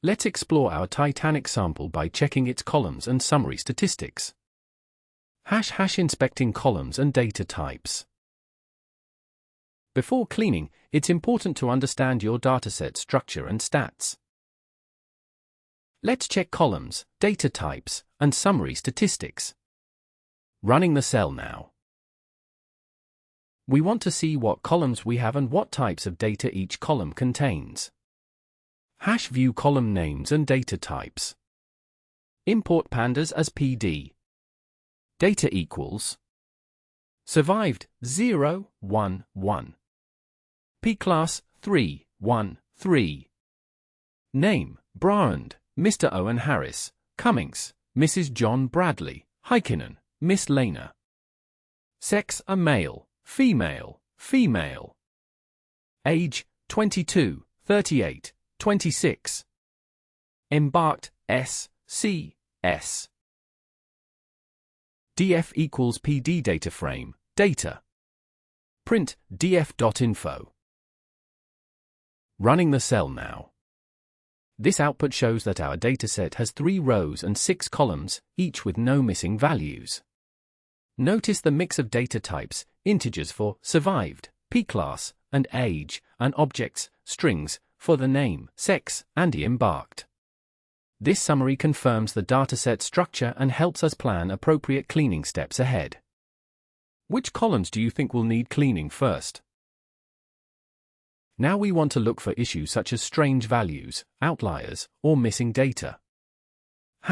Let's explore our Titanic sample by checking its columns and summary statistics. Inspecting columns and data types. Before cleaning, it's important to understand your dataset structure and stats. Let's check columns, data types, and summary statistics. Running the cell now. We want to see what columns we have and what types of data each column contains. View column names and data types. Import Pandas as PD. Data equals survived 0, 1, 1. P class 3, 1, 3. Name Brand, Mr. Owen Harris, Cummings, Mrs. John Bradley, Heikkinen, Miss Lena. Sex a male, female, female. Age 22, 38, 26. Embarked S, C, S. df equals PD DataFrame, data. Print df.info. Running the cell now. This output shows that our dataset has 3 rows and 6 columns, each with no missing values. Notice the mix of data types, integers for survived, P class, and age, and objects, strings, for the name, sex, and embarked. This summary confirms the dataset structure and helps us plan appropriate cleaning steps ahead. Which columns do you think will need cleaning first? Now we want to look for issues such as strange values, outliers, or missing data.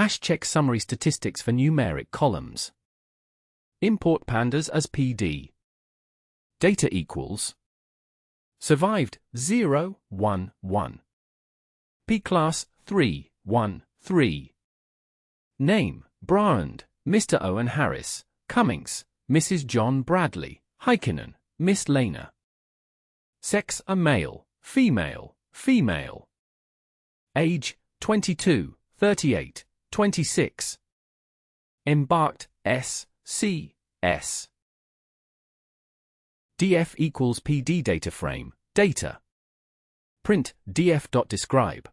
Check summary statistics for numeric columns. Import Pandas as PD. Data equals survived 0, 1, 1. P class 3, 1, 3. Name Brand, Mr. Owen Harris, Cummings, Mrs. John Bradley, Heikkinen, Miss Lena. Sex a male, female, female. Age 22, 38, 26. Embarked S, C, S. df equals PD DataFrame, data. Print df.describe.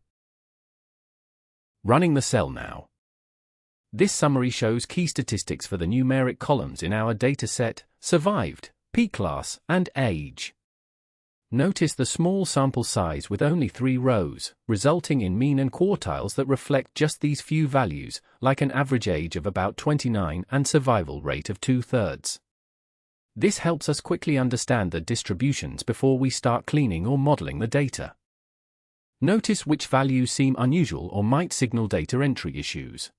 Running the cell now. This summary shows key statistics for the numeric columns in our dataset, survived, P class, and age. Notice the small sample size with only 3 rows, resulting in mean and quartiles that reflect just these few values, like an average age of about 29 and survival rate of 2/3. This helps us quickly understand the distributions before we start cleaning or modeling the data. Notice which values seem unusual or might signal data entry issues.